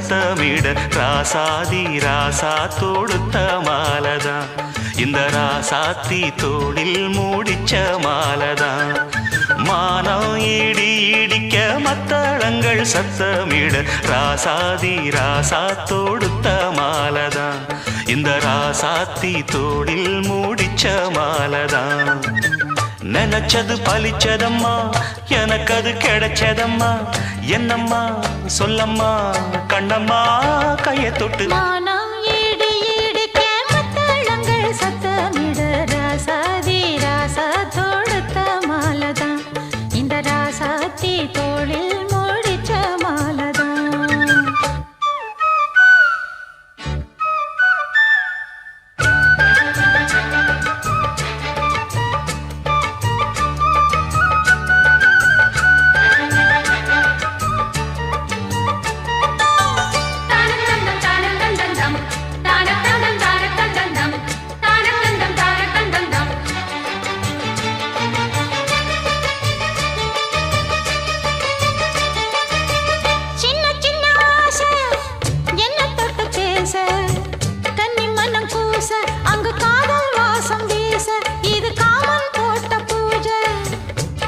சத்தமிட ராசாதி ராசா தொடுத்த மாலதான் இந்த ராசாத்தி தோளில் மூடிச்ச மாலதான் மானம் இடி இடிக்க மத்தளங்கள் சத்தமிட ராசாதி ராசா தொடுத்த மாலதான் இந்த ராசாத்தி தோளில் மூடிச்ச மாலதான் நினைச்சது பலிச்சதம்மா எனக்கு அது கிடைச்சதம்மா என்னம்மா சொல்லம்மா கண்ணம்மா கையை தொட்டு சத்தமிட ராசாதி ராசா தொடுத்த மாலதான் இந்த ராசாத்தி தோளில் மூடிச்ச மாலதான்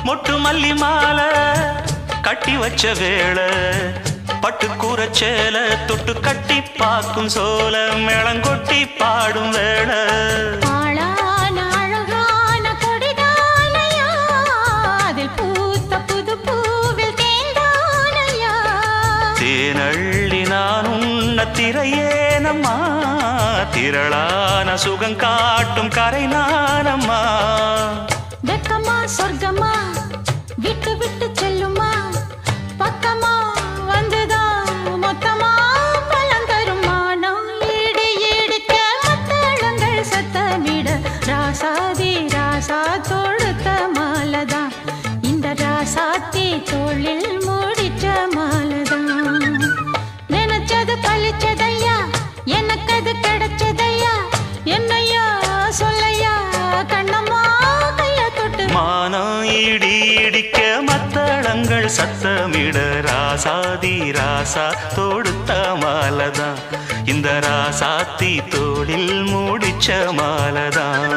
மொட்டு மல்லி மாலை கட்டி வச்ச வேளை பட்டு கூரச்சேல தொட்டு கட்டி பார்க்கும் சோல மேளங்கொட்டி பாடும் வேளை தேனள்ளி நான் உன்ன திரையேனம்மா திரளான சுகம் காட்டும் கரை நானம்மா வெக்கமா சொர்க்கமா விட்டு விட்டு செல்லுமா பக்கமா வந்துதான் மொத்தமா பலம் தரும் மானம் ஈடு ஈடுக்க மத்தளங்கள் சத்தமிட ராசாதி ராசா தொடுத்த மாலதான் இந்த ராசாத்தி தோளில் மூடிச்ச மாலதான் நினைச்சது பழிச்சதையா எனக்கு அது கிடைச்சதையா என்னையா சொல்லையா கண்ணம்மா மானம் இடி இடிக்க மத்தளங்கள் சத்தமிட ராசாதி ராசா தொடுத்த மாலதான் இந்த ராசாத்தி தோளில் மூடிச்ச மாலதான்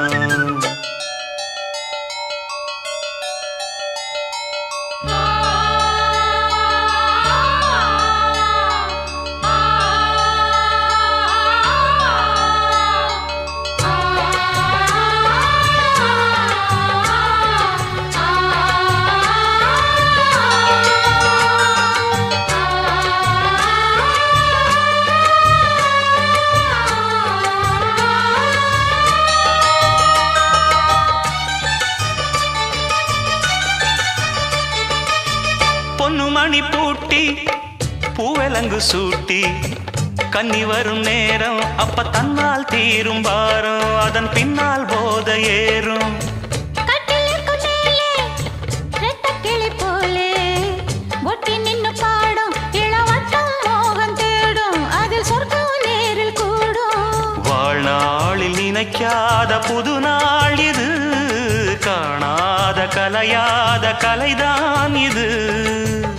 பொன்னுமணி பூட்டி பூவலங்கு சூட்டி கன்னி வரும் நேரம் அப்ப தன்னால் தீரும் பாரம் அதன் பின்னால் போத ஏறும் ஒட்டி நின்னு பாடும் இளவட்டம் மோகம் தேடும் அதில் சொர்க்கம் நேரில் கூடும் வாழ்நாளில் நினைக்காத புது நாள் இது காணாத கலையாத கலைதான் இது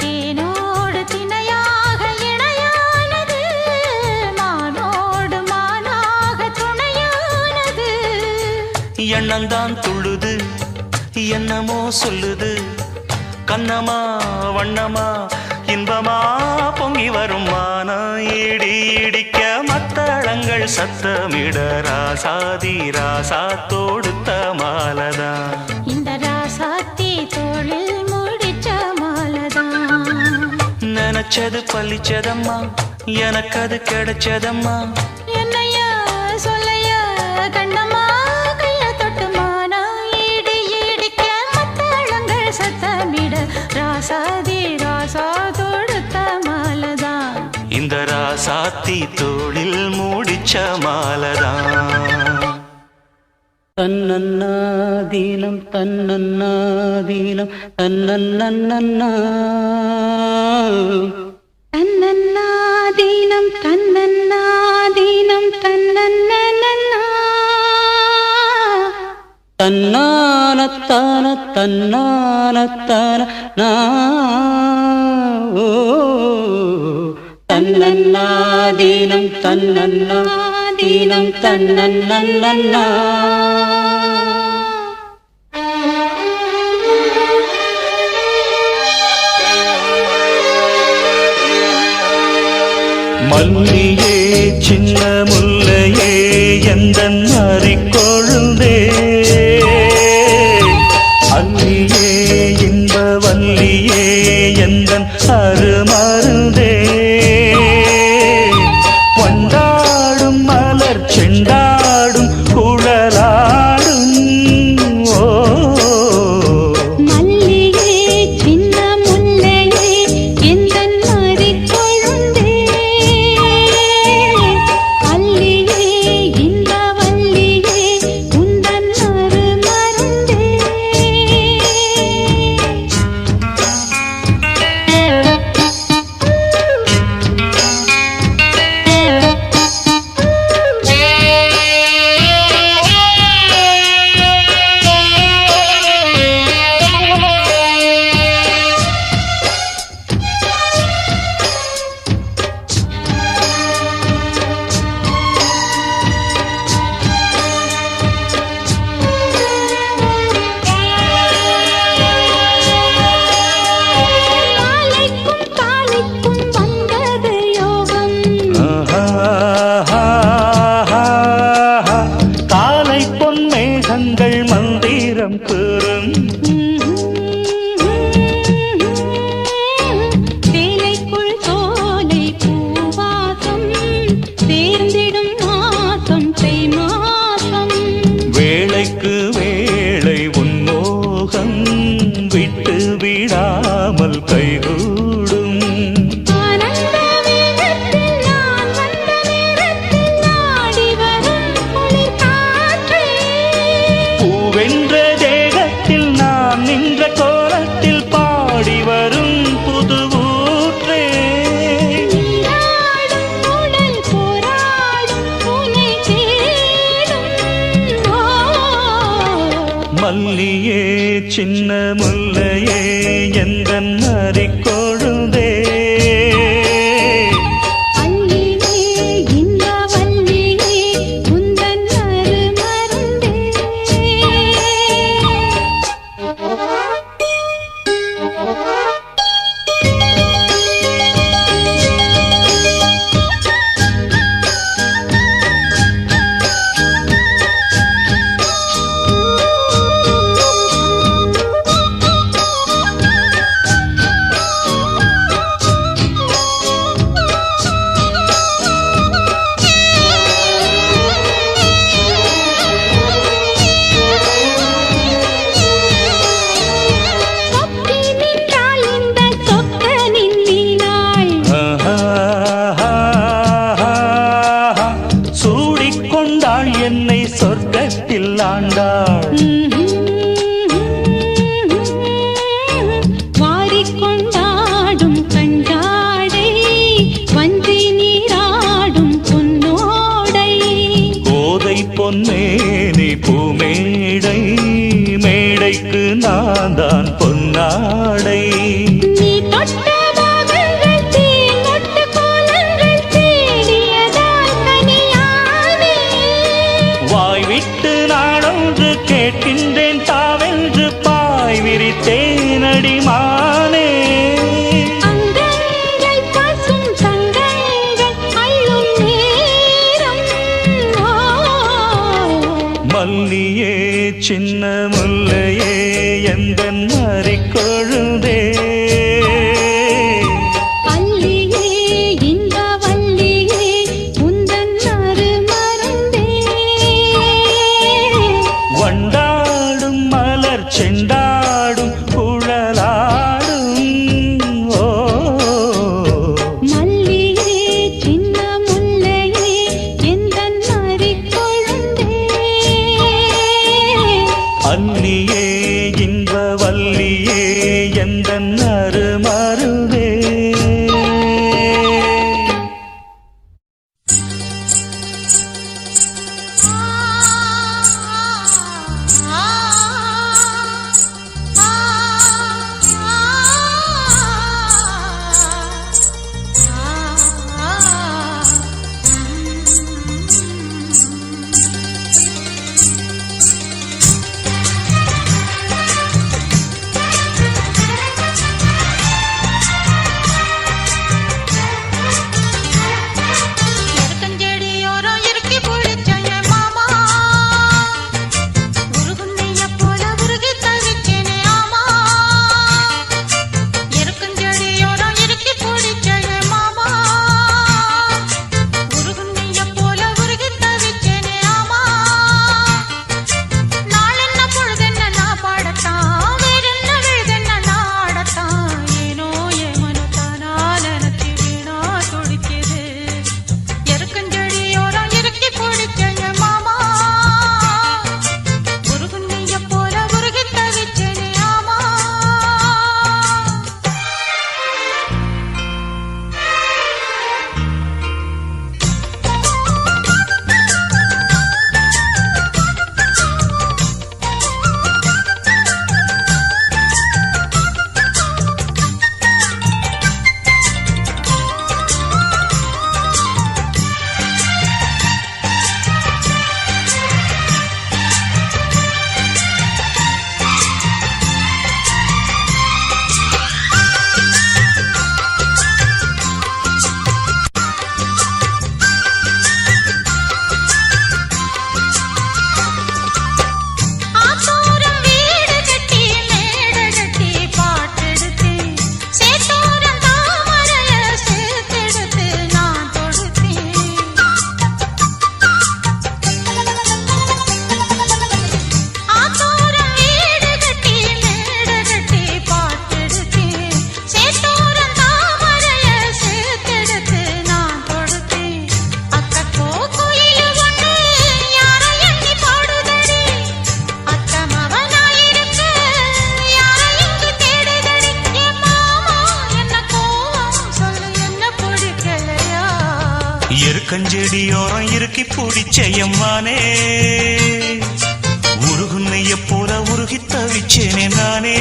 தேனோடு திணையாக இணையானது மானோடு மானாக துணையானது எண்ணந்தான் துள்ளுது என்னமோ சொல்லுது கண்ணமா வண்ணமா இன்பமா பொங்கி வரும் மானம் இடி இடிக்க மத்தளங்கள் சத்தமிட ராசாதி ராசா தொடுத்த மாலதான் இந்த ராசாத்தி தோளில் மூடிச்ச மாலதான் நினைச்சது பழிச்சதம்மா எனக்கு அது கிடைச்சதம்மா என்னையா சொல்லையா கண்ணம்மா கைய தொட்டு மானா ஈடு ஈடிக்க மத்தளங்கள் சத்தமிட ராசாதி ராசா தொடுத்த மாலதான் இந்த ராசாத்தி தோளில் மூடிச்ச மாலதான் தன்னன்னாதீனம் தன்னன்னாதீனம் தன்னன்னன்னா தன்னன்னாதீனம் தன்னன்னாதீனம் தன்னன்னன்னா தன்னானத்தான தன்னானத்தான நா ஓ தன்னன்னா தீனம் தன்னன்னா தீனம் தன்னன்னா. மல்லியே சின்ன முல்லையே எந்தன் மாறிக்கொழுந்தே, அல்லியே இன்ப வல்லியே எந்தன் அருமருந்தே, வண்டாடும் மலர் செண்டாடும் குழலாடும் ஓ. மல்லியே சின்ன முல்லையே எந்தன் மாறிக்கொழுந்தே, அல்லியே இன்ப வல்லியே உந்தன் அருமருந்தே. காலை பொன் மேகங்கள் மந்திரம் பெறும், சேலைக்குள் சோலை பூவாசம் சேர்ந்திடும் மாசம் தை மாசம். வேளைக்கு வேளை உன்மோகம் விட்டு விடாமல் கைகூடும், ஆனந்த வேகத்தில் நான் வந்த நேரத்தில் நாடி வரும் குளிர் காற்றே. பூவென்ற தேகத்தில் நான் நின்ற கோலத்தில் பாடி வரும் புது ஊற்றே. நீராடும் உடல் போராடும் உன்னை தேடும் ஓ. மல்லியே சின்ன முல்லையே எந்தன் மாறிக்கொழுந்தே, அல்லியே இன்ப வல்லியே உந்தன் அருமருந்தே. சொக்கி நின்றாள் இந்த சொக்கனின் வீணாள். சூடிக்கொண்டாள் என்னை சொர்க்கத்தில் ஆண்டாள், வாரிக்கொண்டாடும் கண்டாடை வஞ்சி நீராடும் பொன்னோடை. கோதை பொன்னேனி பூமேடை, மேடைக்கு நான் தான் பொன்னாடை. நீ தொட்ட பாகங்கள் தேங்கொட்டு கோலங்கள் தேடியதால் கனியானே. வாய் விட்டு நாடொன்று கேட்கின்றேன் தாவென்று பாய் விரித்தேனடி மானே. அங்கங்கள் பசும் தங்கங்கள் அள்ளும் நேரம் ஓ. மல்லியே சின்ன முல்லையே எந்தன் மாறிக்கொழுந்தே, அல்லியே இன்ப வல்லியே உந்தன் அருமருந்தே. வண்டாடும் மலர் செண்டாடும் குழலாடும் ஓ. மல்லியே சின்ன முல்லையே எந்தன் மாறிக்கொழுந்தே, அல்லியே இன்ப வல்லியே எந்தன் எருக்கஞ்செடியோரம் இறுக்கி பிடிச்சையம்மானே உருகுன்னைய போல உருகி தவிச்சேனே நானே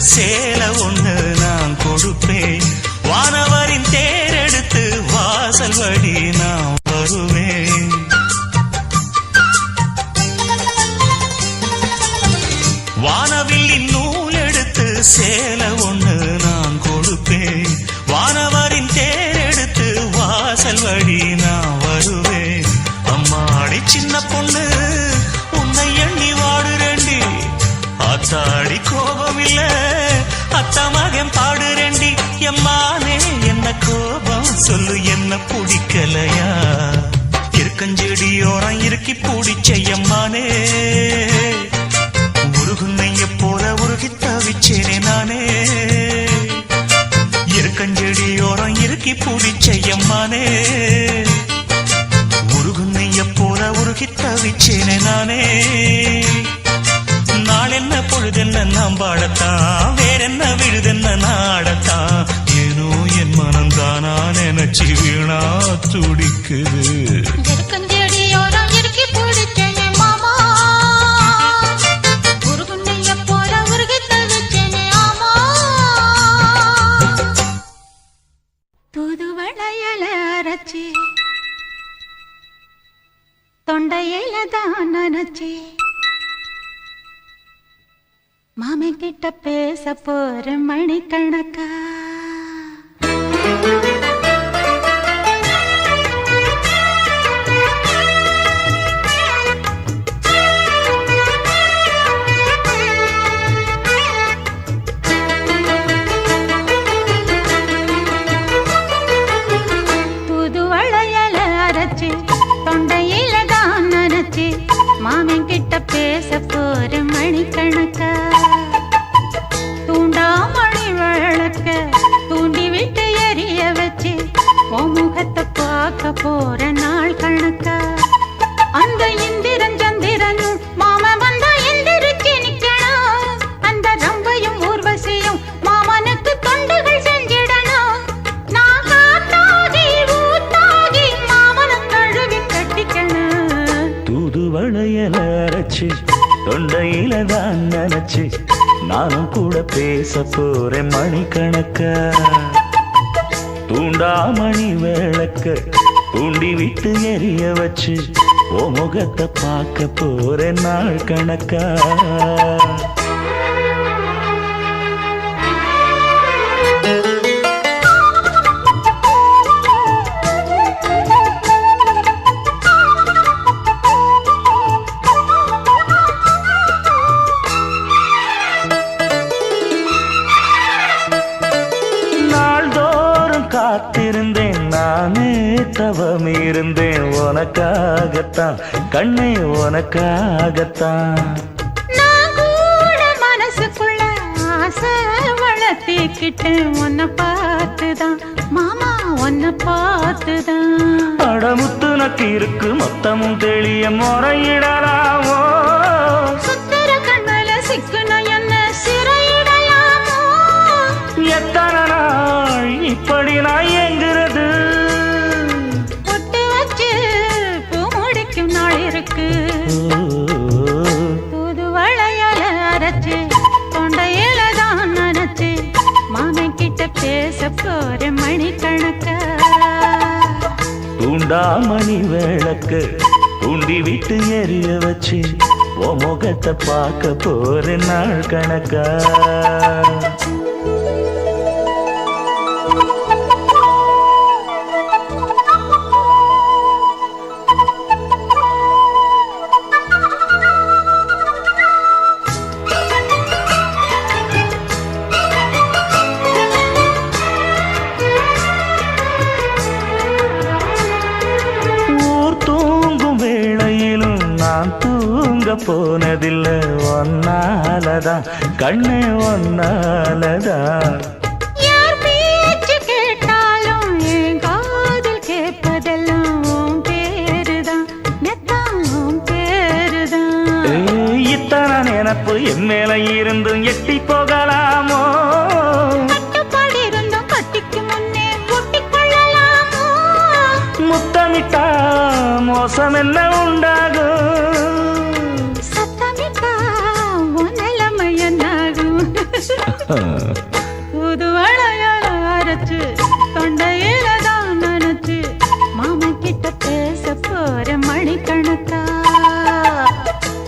சேல ஒண்ணு நான் கொடுப்பேன் வானவரின் தேரெடுத்து வாசல் வழி நான் வருவேன் வானவில்லின் நூல் எடுத்து சேல ஒண்ணு நான் கொடுப்பேன் வானவரின் தேரெடுத்து வாசல் வழி நான் வருவேன் அம்மாடி சின்ன பொண்ணு உன்னை எண்ணி வாடுறேண்டி அத்தாடி கோபம் இல்ல அத்தா மகன் பாடுறேண்டி எம்மானே என்ன கோபம் சொல்லு என்ன பிடிக்கலையா எருக்கஞ்செடியோரம் இறுக்கி பிடிச்சையம்மானே உருகுன்னைய போல உருகி தவிச்சேனே நானே எருக்கஞ்செடியோரம் இறுக்கி பிடிச்சையம்மானே உருகுன்னைய போல உருகி தவிச்சேனே நானே நாளென்ன பொழுதென்ன நாம் பாடத்தான் வேறென்ன விழுதென்ன நாடத்தான் ஏனோ என் மனந்தானா நினைச்சு வீணா துடிக்குது எருக்கஞ்செடியோரம் இறுக்கி பிடிச்சேனே மாமா உருகுன்னைய போல உருகி தவிச்சேனே ஆமா தூதுவளையல அரைச்சி தொண்டையில தான் நனைச்சி மாமன் கிட்ட பேச போற மணிக்கணக்கா தூதுவளையல அரைச்சி தொண்டையில தான் நனைச்சி மாமன் கிட்ட பேச போற மணிக்கணக்கா தூண்டாமணி விளக்க தூண்டி விட்டு எரிய வச்சு உன் முகத்தை பார்க்க போற நாள் கணக்கா அந்த இந்திரன் சந்திரனும் மாம வந்தா எந்திரிச்சு நிக்கணும் அந்த ரம்பையும் ஊர்வசியும் மாமனுக்கு தொண்டுகள் செஞ்சிடணும் நான் காத்தாகி ஊத்தாகி மாமனை கழுவி கட்டிக்கணும் தூதுவளையல அரைச்சி தொண்டையில தான் நினைச்சு நானும் கூட பேச போறேன் மணிக்கணக்கா தூண்டாமணி விளக்க தூண்டி விட்டு எரிய வச்சு ஓ முகத்தை பார்க்க போறேன் நாள் கணக்கா காத்திருந்தேன் நானே தவம் இருந்தேன் உனக்காகத்தான் கண்ணே உனக்காகத்தான் நான் கூட மனசுக்குள்ள ஆசை வளர்த்திக்கிட்டேன் உன்னை பார்த்துதான் மாமா உன்னை பார்த்துதான் அடமுத்து நக்கு இருக்கு மொத்தமும் தெளிய முறையிடலாமோ சுத்தர கண்மல சிக்குன என்ன சிறையிடையாமோ எத்தனை நாள் இப்படி நான் எங்கிறது பொட்டு வச்சு பூ முடிக்கும் நாள் இருக்கு தூதுவளையல அரைச்சு தொண்டையில தான் நனைச்சு மாமன் கிட்ட பேச போற மணிக்கணக்கா தூண்டாமணி விளக்கு தூண்டி விட்டு எரிய வச்சு ஓ முகத்தை பார்க்க போற நாள் கணக்கா ஒன்னாலதான் கண்ணே ஒன்னாலதான். யார் பேச்சு கேட்டாலும் என் காதில் கேட்பதெல்லாம் உன் பேருதான், மெத்தம் உன் பேருதான். இத்தனை நினப்பு என் மேல இருந்தும் எட்டி போகலாமோ? கட்டுப்பாடு இருந்தும் கட்டிக்கு முன்னே ஒட்டிக் கொள்ளலாமோ? முத்தமிட்டா மோசம் என்ன உண்டாகும்? சத்தமிட்டா உன் நிலைமை என்னாகும்? புது வளையல அரைச்சு தொண்டையில தான் நினைச்சு மாமன் கிட்ட பேச போற மணிக்கணக்கா.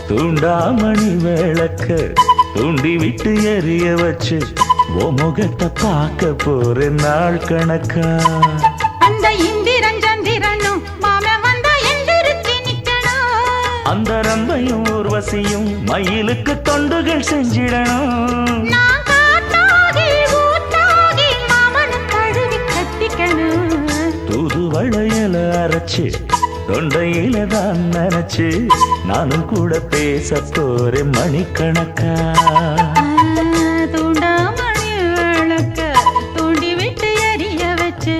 தூண்டாமணி விளக்க தூண்டி விட்டு எரிய வச்சு ஓ முகத்தை பார்க்க போற நாள் கணக்கா. அந்த இந்திரன் சந்திரனும் மாமன் வந்தா எந்திரிச்சு நிக்கணும். அந்த ரம்பையும் ஊர்வசியும் மயிலுக்கு தொண்டுகள் செஞ்சிடணும். நான் காட்டாகி ஊட்டாகி மாமனை தழுவி கட்டிக்கணும். தூது வளையல அரைச்சு தொண்டையில தான் நினைச்சு நானும் கூட பேச போறேன் மணிக்கணக்கா. தூண்டாமணி விளக்க தூண்டி விட்டு எரிய வச்சு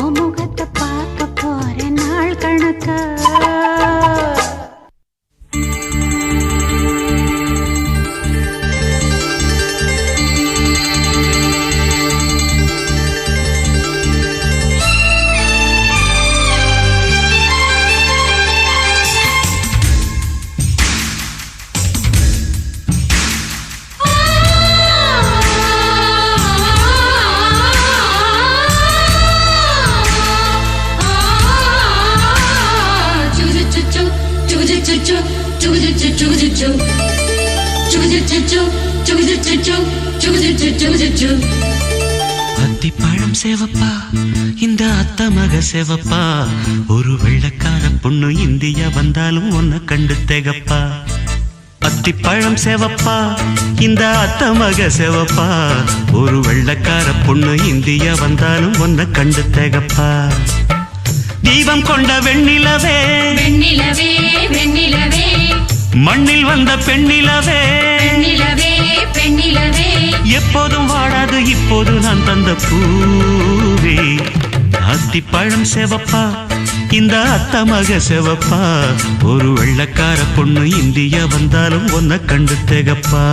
உன் முகத்தை பார்க்க போற நாள் கணக்கா. அத்திப்பழம் சேவப்பா இந்த அத்த மக சேவப்பா, ஒரு வெள்ளக்கார பொண்ணு இந்தியா வந்தாலும் உன்னை கண்டு தேகப்பா. அத்திப்பழம் சேவப்பா இந்த அத்த மக சேவப்பா, ஒரு வெள்ளக்கார பொண்ணு இந்தியா வந்தாலும் உன்னை கண்டு தேகப்பா. தீபம் கொண்ட வெண்ணிலவே வெண்ணிலவே வெண்ணிலவே மண்ணில் வந்த பெண்ணிலவே பெண்ணிலவே பெண்ணிலவே எப்போதும் வாடாது இப்போது நான் தந்த பூவே. அத்திப்பழம் சேவப்பா இந்த அத்த மக சேவப்பா, ஒரு வெள்ளக்கார பொண்ணு இந்தியா வந்தாலும் உன்னை கண்டு தேகப்பா.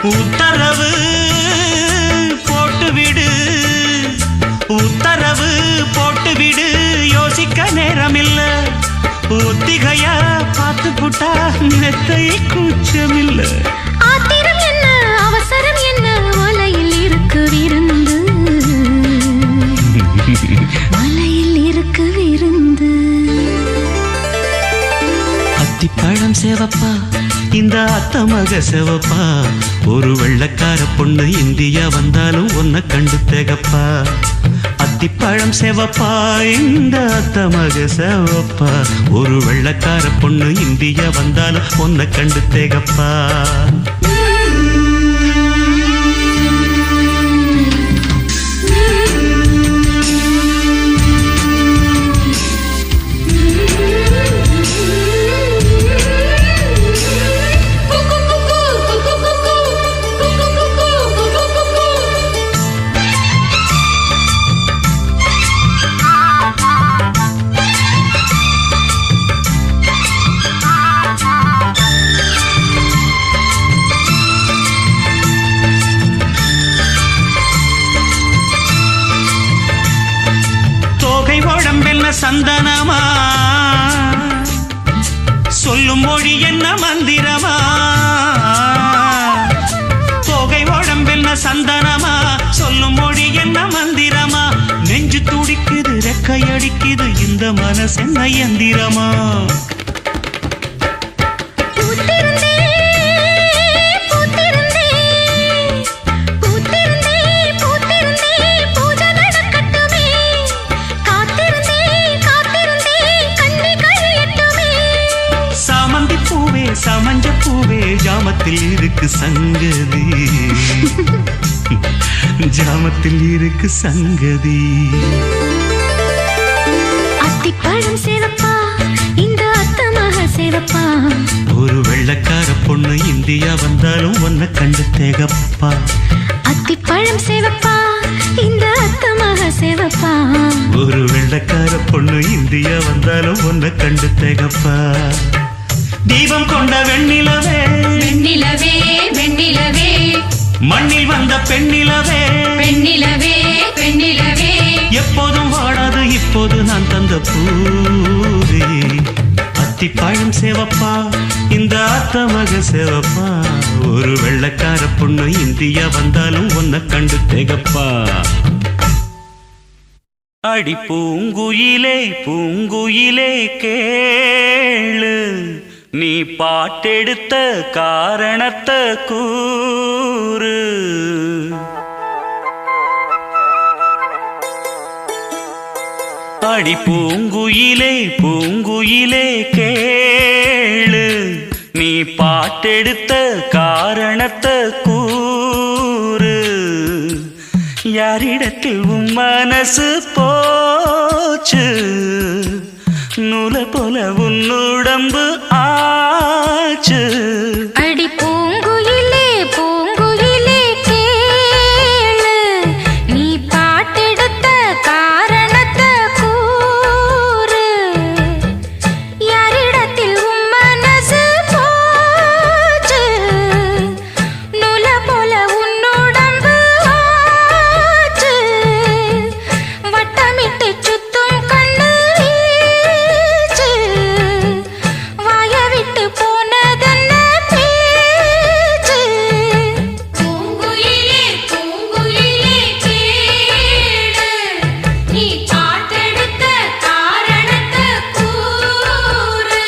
உத்தரவு போட்டுவிடு உத்தரவு போட்டுவிடு, யோசிக்க நேரமில்ல. ஒத்திகையா பார்த்து புட்டா மெத்தை கூச்சமில்ல. ஆத்திரம் என்ன அவசரம் என்ன, மலையில் இருக்கு விருந்து மலையில் இருக்கு விருந்து. அத்திப்பழம் சேவப்பா இந்த அத்த மக சேவப்பா, ஒரு வெள்ளக்கார பொண்ணு இந்தியா வந்தாலும் உன்னை கண்டு தேகப்பா. அத்திப்பழம் சேவப்பா இந்த அத்த மக சேவப்பா, ஒரு வெள்ளக்கார பொண்ணு இந்தியா வந்தாலும் உன்னை கண்டு தேகப்பா. சந்தனமா சொல்லும் மொழி என்ன மந்திரமா தோகை உடம்பென்ன சந்தனமா சொல்லும் மொழி என்ன மந்திரமா நெஞ்சு துடிக்குது ரெக்கையடிக்குது இந்த மனசென்ன எந்திரமா சமஞ்ச பூவே ஜாமத்தில் இருக்கு சங்கதி ஜாமத்தில் இருக்கு சங்கதி அத்திப்பழம் சேவப்பா இந்த அத்தமாக சேவப்பா ஒரு வெள்ளக்கார பொண்ணு இந்தியா வந்தாலும் ஒன்ன கண்டு தேகப்பா அத்திப்பழம் சேவப்பா இந்த அத்தமாக சேவப்பா ஒரு வெள்ளக்கார பொண்ணு இந்தியா வந்தாலும் ஒன்ன கண்டு தேகப்பா தீபம் கொண்ட வெண்ணிலவே வெண்ணிலவே வெண்ணிலவே மண்ணில் வந்த பெண்ணிலவே பெண்ணிலவே பெண்ணிலவே எப்போதும் வாடாது இப்போது நான் தந்த பூவே அத்திப்பழம் சேவப்பா இந்த அத்தமக சேவப்பா ஒரு வெள்ளக்கார பொண்ணு இந்தியா வந்தாலும் ஒன்ன கண்டு தேகப்பா அடி பூங்குயிலே பூங்குயிலே கேளு நீ பாட்டெடுத்த காரணத்தை கூறு அடி பூங்குயிலே பூங்குயிலே கேளு நீ பாட்டெடுத்த காரணத்தை கூறு யாரிடத்தில் உன் மனசு போச்சு நூல போல உன்னுடம்பு ஆச்சு அடி பூங்குயிலே பூங்குயிலே கேளு நீ பாட்டெடுத்த காரணத்தை கூறு யாரிடத்தில் உன் மனசு போச்சு நூல போல உன்னுடம்பு ஆச்சு வட்டமிட்டு சுத்தும் கண்ணு வீச்சு வாய விட்டு போனதென்ன பேச்சு பூங்குயிலே பூங்குயிலே கேளு நீ பாட்டெடுத்த காரணத்தை கூறு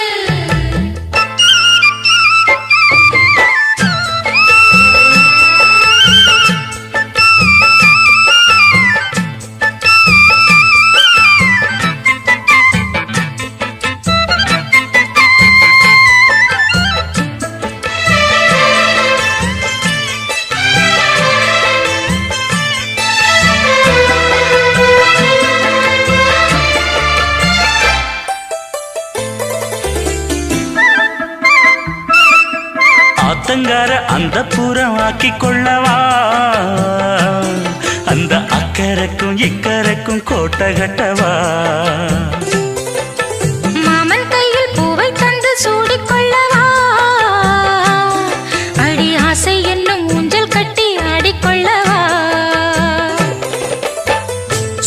ஆத்தங்கார அந்த புறம் ஆக்கி கொள்ளவா அந்த அக்கறைக்கும் இக்கரைக்கும் கோட்டை கட்டவா மாமன் கையில் பூவை தந்து சூடிக்கொள்ளவா அடி ஆசை என்னும் ஊஞ்சல் கட்டி ஆடிக்கொள்ளவா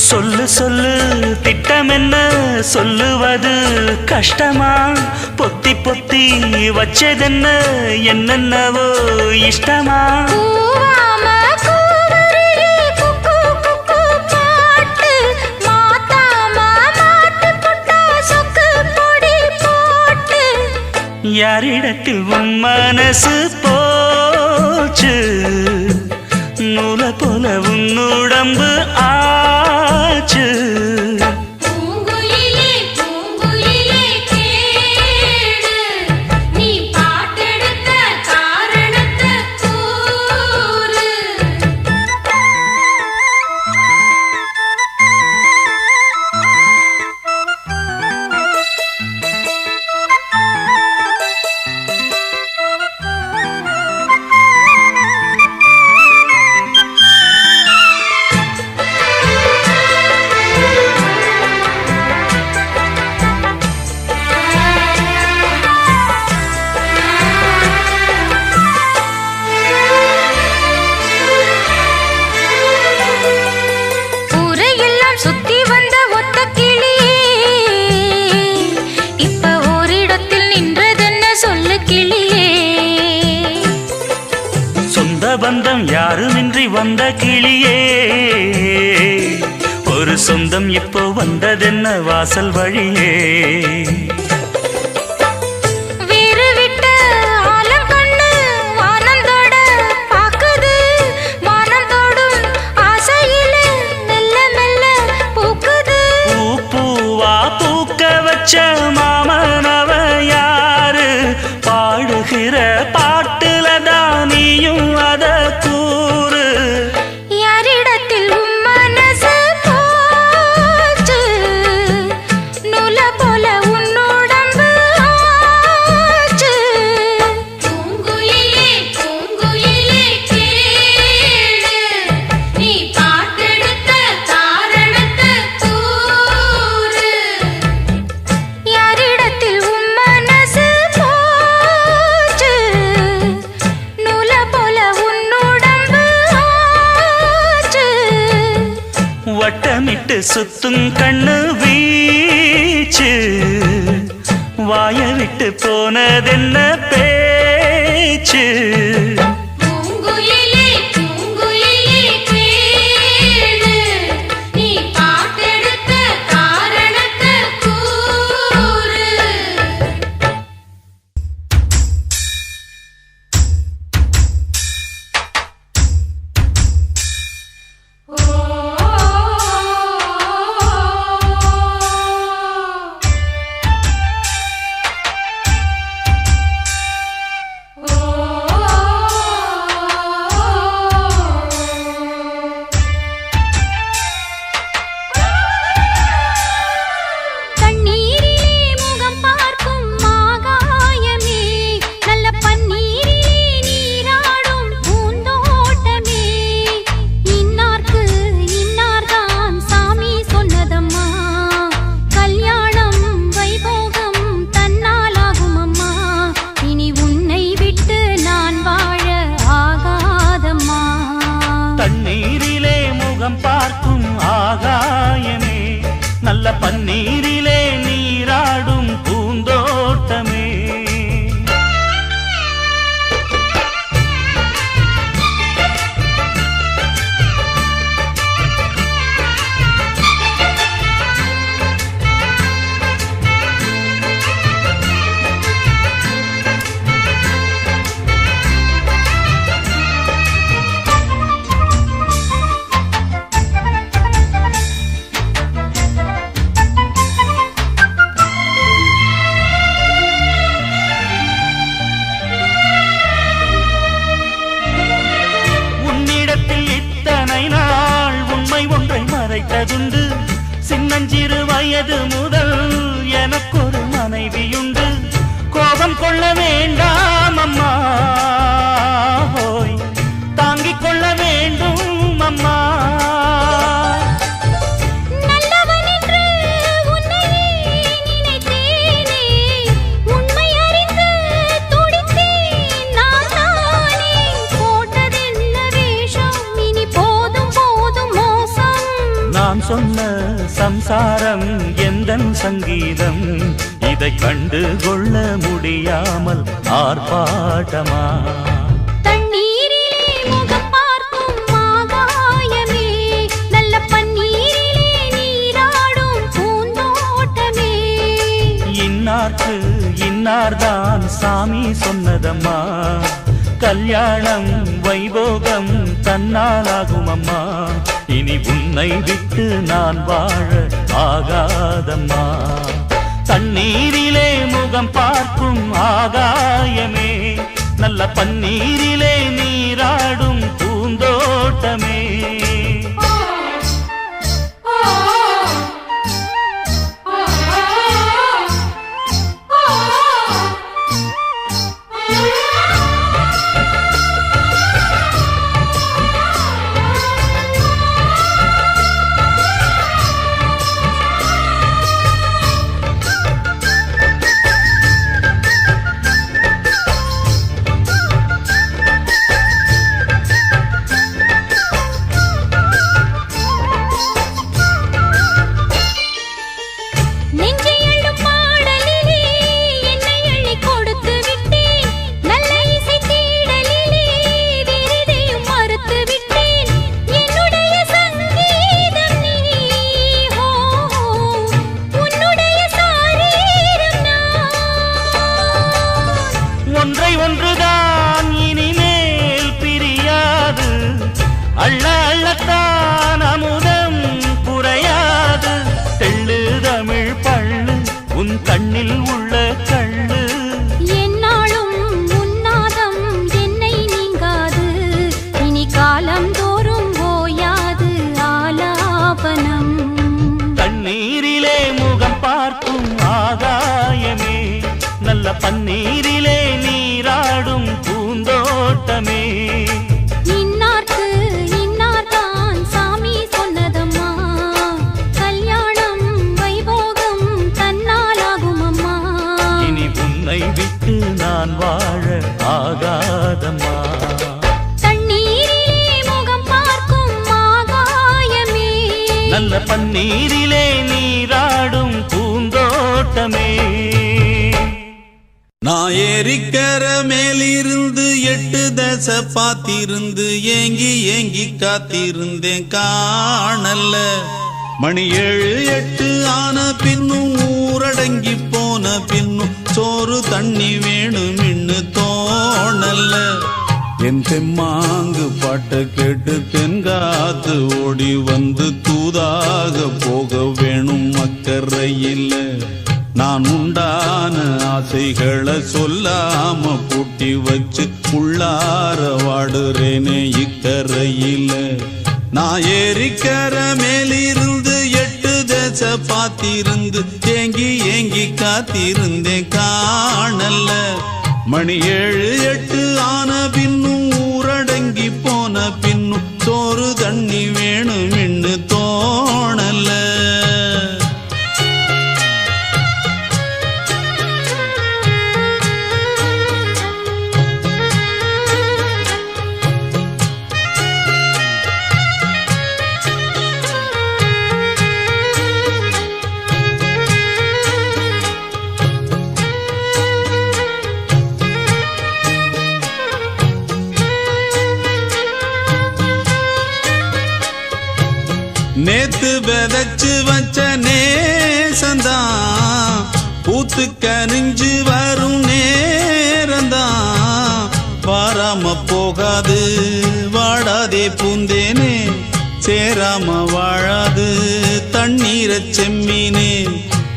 சொல்லு சொல்லு திட்டம் என்ன சொல்லுவது கஷ்டமா பொத்தி பொத்தி வச்சதென்ன என்னென்னவோ இஷ்டமா கூவாம கூவருளி குக்கு குக்கு பாட்டு மாத்தாம மாட்டு புட்டா சொக்கு பொடி போட்டு யாரிடத்தில் உன் மனசு போச்சு நூல போல உன்னுடம்பு ஆச்சு பூங்குயிலே பூங்குயிலே கேளு நீ பாட்டெடுத்த காரணத்தை கூறு யாருமின்றி வந்த கிளியே ஒரு சொந்தம் இப்போ வந்ததென்ன வாசல் வழியே மாமனவ யாரு பாடுகிற பாட்டுல தானியும் அத கூறு யாரிடத்தில் மனசு போச்சு நூல போல உன்னுடம்பு ஆச்சு பூங்குயிலே பூங்குயிலே கேளு நீ பாட்டெடுத்த காரணத்தை கூறு யாரிடத்தில் உன் மனசு போச்சு நூல போல உன்னுடம்பு ஆச்சு வட்டமிட்டு சுத்தும் கண்ணு வீச்சு வாய விட்டு போனதென்ன பேச்சு பூங்குயிலே பூங்குயிலே கேளு நீ பாட்டெடுத்த காரணத்தை கூறு தண்ணீரிலே முகம் பார்க்கும் ஆகாயமே நல்ல பன்னீரிலே நீராடும் பூந்தோட்டமே இன்னார்க்கு இன்னார்தான் சாமி சொன்னதம்மா கல்யாணம் வைபோகம் தன்னாலாகும் அம்மா இனி உன்னை விட்டு நான் வாழ ஆகாதம்மா தண்ணீரிலே முகம் பார்க்கும் ஆகாயமே நல்ல பன்னீரிலே நீராடும் பூந்தோட்டமே உன்னிடத்தில் இத்தனை நாள் உண்மை ஒன்றை மறைத்ததுண்டு சின்னஞ்சிறு வயது முதல் எனக்கொரு மனைவியுண்டு கோபம் கொள்ள வேண்டாம் அம்மா ஹோய் தாங்கிக் கொள்ள வேண்டும் அம்மா நல்லவன் என்று உன்னையே நினைத்தேனே உண்மை அறிந்து துடித்தேன் நான் தானே போட்டதென்ன வேஷம் இனி போதும் போதும் மோசம் நான் சொன்ன சம்சாரம் எந்தன் சங்கீதம் இதை கண்டு கொள்ள முடியாமல் ஆர்ப்பாட்டமா தண்ணீரிலே முகம் பார்க்கும் ஆகாயமே நல்ல பன்னீரிலே நீராடும் பூந்தோட்டமே இன்னார்க்கு இன்னார்தான் சாமி சொன்னதம்மா கல்யாணம் வைபோகம் தன்னாலாகும் அம்மா இனி உன்னை விட்டு நான் வாழ ஆகாதம்மா தண்ணீரிலே முகம் பார்க்கும் ஆகாயமே நல்ல பன்னீரிலே நீராடும் பூந்தோட்டமே பன்னீரிலே நீராடும் பூந்தோட்டமே. இன்னார்க்கு இன்னார்தான் சாமி சொன்னதம்மா, கல்யாணம் வைபோகம் தன்னாலாகுமம்மா. இனி உன்னை விட்டு நான் வாழ ஆகாதம்மா. தண்ணீரிலே முகம் பார்க்கும் ஆகாயமே, நல்ல பன்னீரிலே நீராடும் பூந்தோட்டமே. நான் ஏரிக்கர மேலிருந்து 8 தசை பார்த்திருந்து ஏங்கி ஏங்கி காத்திருந்தேன் காணல்ல. மணி 7 8 ஆன பின்னும் ஊரடங்கி போன பின்னும் சோறு தண்ணி வேணும் இன்னு தோணல்ல. என் தெம்மாங்கு பாட்டை கேட்டு தென்காத்து ஓடி வந்து தூதாக போக வேணும் அக்கறையில். நான் உண்டான ஆசைகளை சொல்லாம பூட்டி வச்சு உள்ளார வாடுறேனே இக்கரையில. நான் ஏரிக்கர மேலிருந்து 8 தசை பார்த்திருந்து ஏங்கி ஏங்கி காத்திருந்தேன் காணல்ல. மணி 7 8 ஆன பின்னும் ஊரடங்கி போன பின்னும் சோறு தண்ணி வேணும் இன்னு தோணல்ல. நேத்து விதைச்சு வச்ச நேசந்தான் பூத்து கனிஞ்சு வரும் நேரந்தான். வாராம போகாது வாடாதே பூந்தேனே, சேராம வாழாது தண்ணீரை செம்மீனே.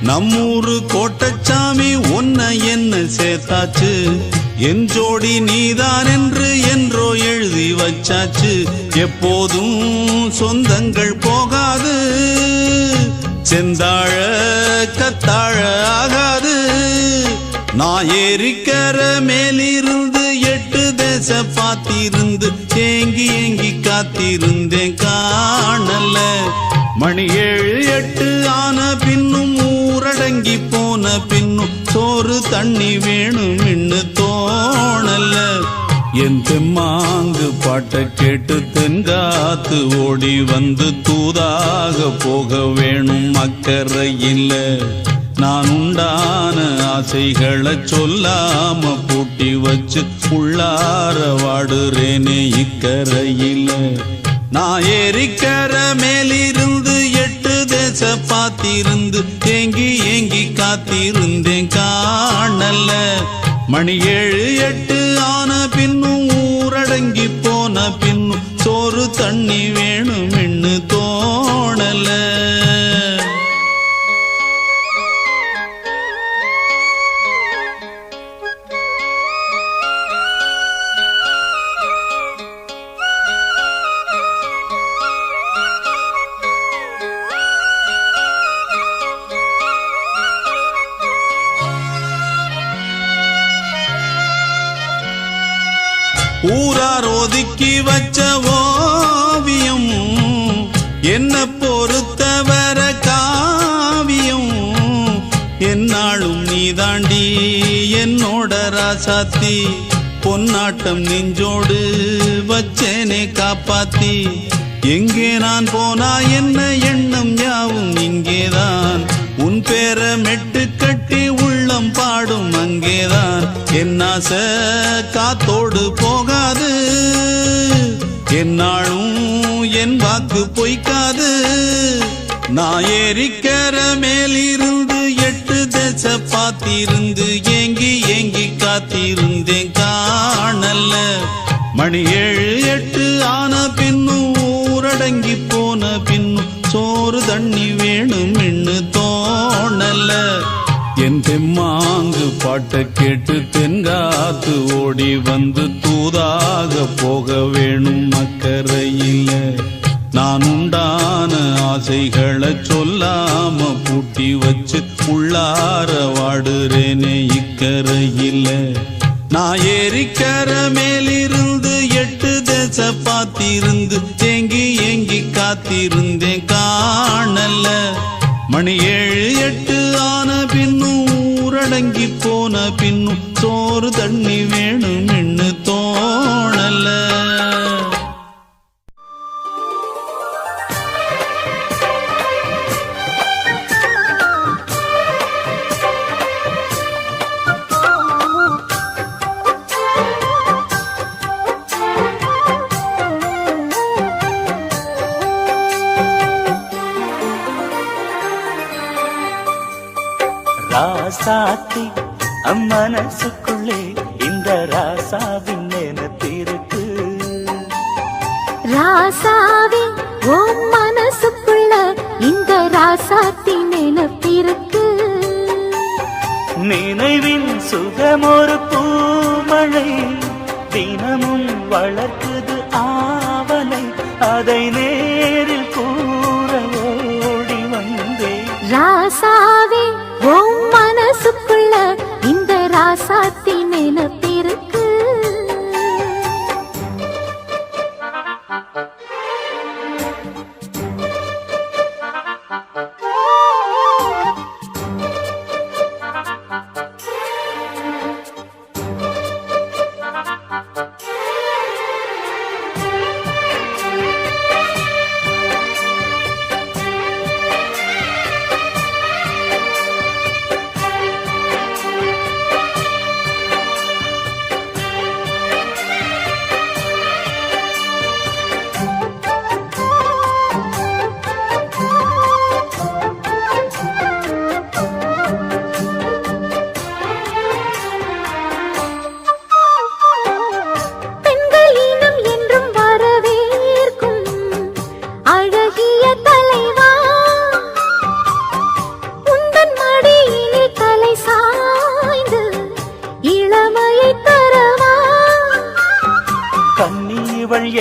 நம்மூரு கோட்டச்சாமி ஒன்ன என்ன சேர்த்தாச்சு, என் ஜோடி நீதான் என்று என்றோ எழுதி வச்சாச்சு. எப்போதும் சொந்தங்கள் போகாது, செந்தாழ கத்தாழ ஆகாது. நான் ஏரிக்கர மேலிருந்து 8 தசை பார்த்திருந்து ஏங்கி ஏங்கி காத்திருந்தேன் காணல்ல. மணி 7 8 ஆன பின்னும் ஊரடங்கி போன பின்னும் சோறு தண்ணி வேணும் இன்னு தோணல்ல. என் தெம்மாங்கு பாட்டை கேட்டு தென்காத்து ஓடி வந்து தூதாக போக வேணும் அக்கறையில். நான் உண்டான ஆசைகளை சொல்லாம பூட்டி வச்சு உள்ளார வாடுறேனே இக்கரையில். நான் ஏரிக்கர மேலிருந்து 8 தசை பார்த்திருந்து ஏங்கி ஏங்கி காத்திருந்தேன் காணல்ல. மணி 7 8 ஆன பின்னும் ஊரடங்கி போன பின்னும் சோறு தண்ணி வேணும் இன்னு தோணல. ஊரார் ஒதுக்கி வச்ச ஓவியம் என்ன பொறுத்தவர காவியம். என்னாலும் நீதாண்டி என்னோட ராசாத்தி, பொன்னாட்டம் நெஞ்சோடு வச்சேனே காப்பாத்தி. எங்கே நான் போனா என்ன எண்ணம் யாவும் இங்கேதான், உன் பேர மெட்டு கட்டி உள்ளம் பாடும் அங்கேதான். என்னாச காத்தோடு போகாது, என்னாலும் என் வாக்கு பொய்க்காது. நான் ஏரிக்கர மேலிருந்து 8 தசை பார்த்திருந்து ஏங்கி ஏங்கி காத்திருந்தேன் காணல்ல. மணி 7 8 ஆன பின்னும் ஊரடங்கி போன பின்னும் சோறு தண்ணி வேணும் இன்னு தோணல்ல. என் தெம்மாங்கு பாட்டை கேட்டு தென்காத்து ஓடி வந்து தூதாக போக வேணும் அக்கறையில். நான் உண்டான ஆசைகளை சொல்லாம பூட்டி வச்சு உள்ளார வாடுறேனே இக்கரையில. நான் ஏரிக்கர மேலிருந்து 8 தேச பார்த்திருந்து ஏங்கி ஏங்கி காத்திருந்தேன் காணல. மணி 7 8 ஆன பின்னும் ஊரடங்கி போன பின்னும் சோறு தண்ணி வேணும் என்று தோணல. ராசாத்தி அம்மனசுக்குள்ளே இந்த ராசாவின் நினைப்பிருக்கு. ராசாவே உன் மனசுக்குள்ள இந்த ராசாத்தி நினைப்பிருக்கு. நினைவின் சுகமொரு பூமழை தினமும் வளர்க்குது ஆவலை. அதை நேரில் கூற ஓடி வந்தேன். ராசாவே உன் மனசுக்குள்ள இந்த ராசாத்தி நினைப்பிருக்கு.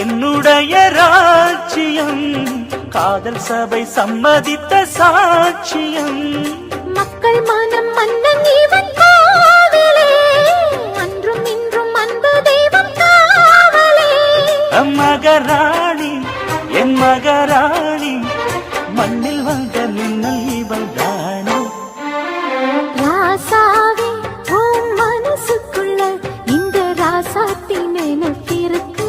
என்னுடைய ராஜ்யம் காதல் சபை சம்மதித்த சாட்சியம். மக்கள் மனம் மன்னன் இவன் கோவிலே அன்றும் இன்றும் அன்பு தெய்வம் காவலே. மகராணி என் மகராணி மண்ணில் வந்த மின்னல் இவள் தானே. ராசாவே உன் மனசுக்குள்ள இந்த ராசாத்தி நினைப்பிருக்கு.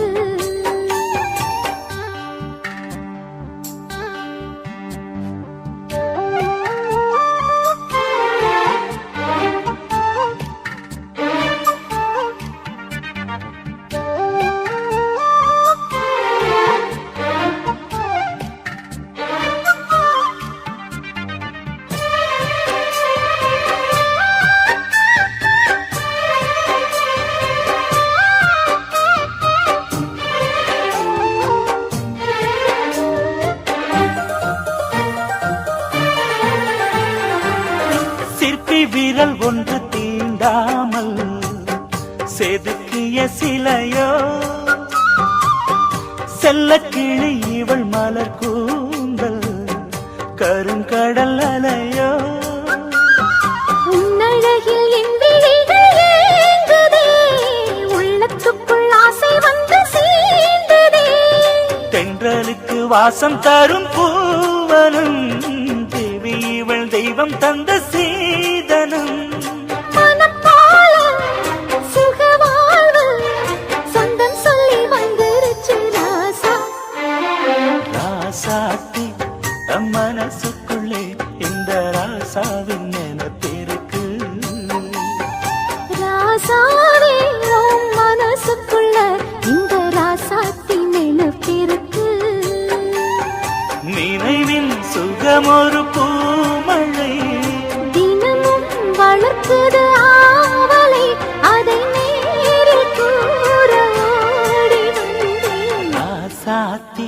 விரல் ஒன்று தீண்டாமல் செதுக்கிய சிலையோ செல்ல கிளி இவள் மலர் கூந்தல் கருங்கடல் அலையோ. உன்னழகில் என் விழிகள் ஏங்குதே உள்ளத்துக்குள் ஆசை வந்து சேர்ந்ததே. தென்றலுக்கு வாசம் தரும் பூவனும் தேவி இவள் தெய்வம் தந்த சீதனம். மனம் போல சுகவாழ்வு சொந்தம் சொல்லி வந்துருச்சு ராசா. ராசாத்தி தம் மனசுக்குள்ளே இந்த ராசாவின் நினைப்பிருக்கு. ராசாவே உன் மனசுக்குள்ள இந்த ராசாத்தி நினைப்பிருக்கு. நினைவின் சுகமொரு பூமழை தினமும் வளர்க்குது ஆவலை. அதை நேரில் கூற ஓடி வந்தேன். ராசாத்தி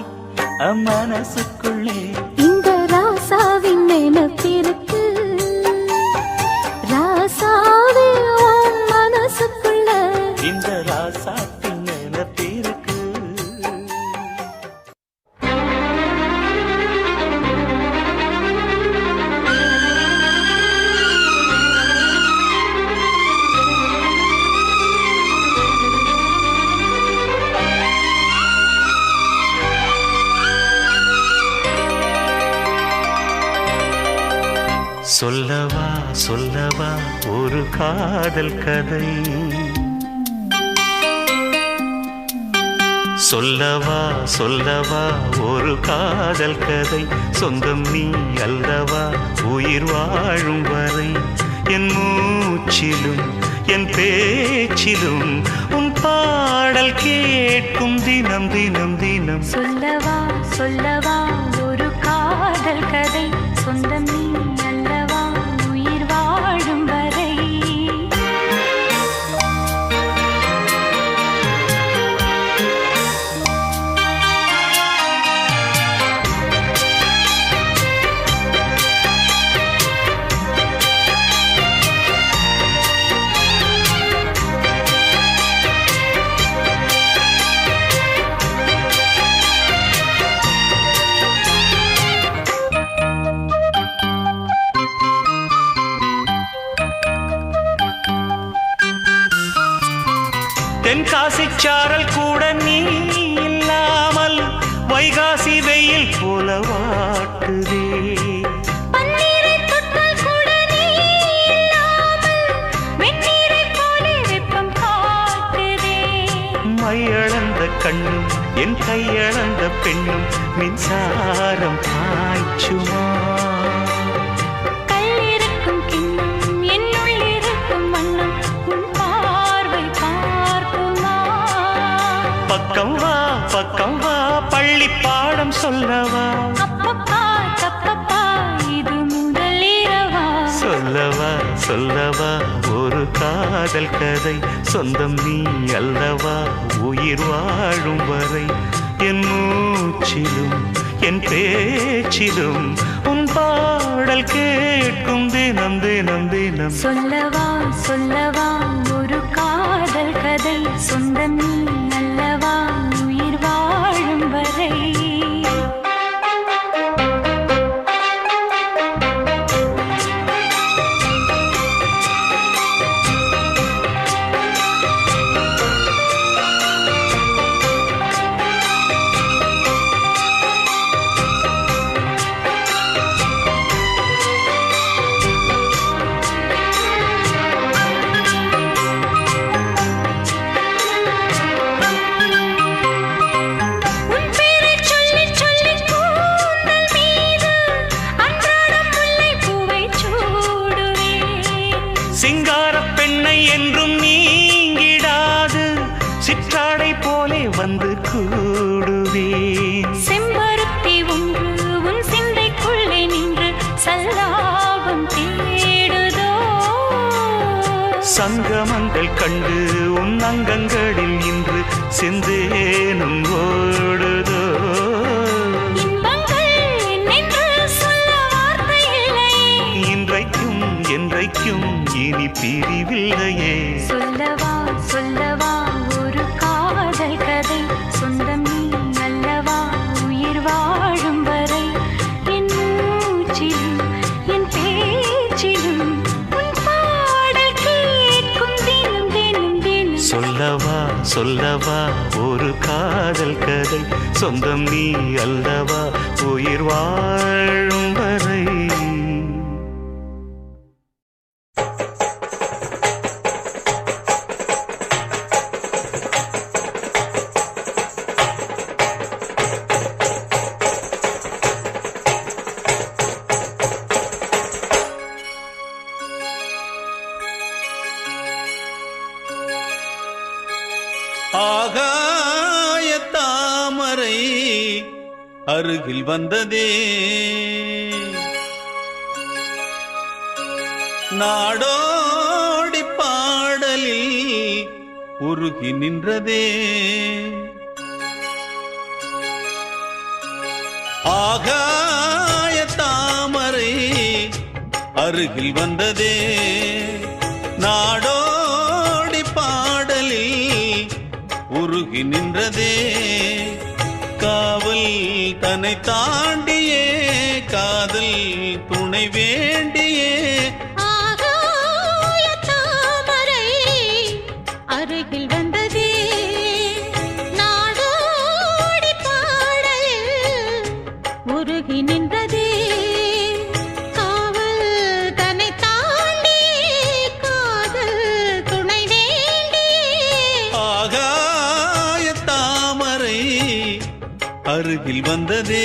மனசுக்குள்ளே இந்த ராசாவின் நினைப்பிருக்கு. ராசாவே உன் மனசுக்குள்ள இந்த ராசாத்தின் நினைப்பிருக்கு. சொல்லவா சொல்லவா ஒரு காதல் கதை, சொல்லவா சொல்லவா ஒரு காதல் கதை, சொந்தம் நீ அல்லவா உயிர் வாழும் வரை, என் மூச்சிலும் என் பேச்சிலும் உன் பாடல் கேட்கும் தினம் தினம் தினம். சொல்லவா சொல்லவா ஒரு காதல் கதை, சொந்தம் நீ அல்லவா உயிர் வாழும் வரை. தென்காசி சாரல் கூட நீ இல்லாமல் வைகாசி வெயில் போல வாட்டுதே, பன்னீரை தொட்டால் கூட நீ இல்லாமல் வெந்நீரை போல வெப்பம் காட்டுதே. மையளந்த கண்ணும் என் கையளந்த பெண்ணும் மின்சாரம் பாய்ச்சுமா, கல்லிருக்கும் கிண்ணம் என்னுள் இருக்கும் வண்ணம் உன் பார்வை பார்க்குமா. பக்கம் வா பள்ளி பாடம் சொல்லவா, அப்பப்பா தப்பப்பா இது முதல் இரவா. சொல்லவா சொல்லவா ஒரு காதல் கதை, சொந்தம் நீ அல்லவா உயிர் வாழும் வரை, என் மூச்சிலும் என் பேச்சிலும் உன் பாடல் கேட்கும் தினம் தினம் தினம். சொல்லவா சொல்லவா ஒரு காதல் கதை, சொந்தம் நீ அல்லவா உயிர் வாழும் வரை. சிங்கார பெண்ணை என்றும் நீங்கிடாது, சிற்றாடை போலே வந்து கூடுவேன். செம்பருத்தி ஒன்று உன் சிந்தைக்குள்ளே நின்று சல்லாபம் தேடுதோ, சங்கமங்கள் கண்டு உன் அங்கங்களில் இன்று செந்தேனும் ஓடுதோ. இன்பங்கள் என்னென்று சொல்ல வார்த்தை இல்லையே, இன்றைக்கும் என்றைக்கும் இனி பிரிவில்லையே. சொல்லவா சொல்லவா ஒரு காதல் கதை, சொந்தம் நீ அல்லவா உயிர் வாழும் வரை, என் மூச்சிலும் என் பேச்சிலும் உன் பாடல் கேட்கும் தினம் தினம் தினம். சொல்லவா சொல்லவா ஒரு காதல் கதை, சொந்தம் நீ அல்லவா உயிர் வாழும் வரை. ஆகாய தாமரை அருகில் வந்ததே, நாடோடி பாடலில் உருகி நின்றதே. ஆகாய தாமரை அருகில் வந்ததே, நாடோடி பாடலில் உருகி நின்றதே. காவல் தன்னை தாண்டியே காதல் துணை வேண்டியே, ஆகாய தாமரை அருகில் வந்ததே, நாடோடி பாடலில் உருகி நின்றதே. காவல் அருகில் வந்ததே.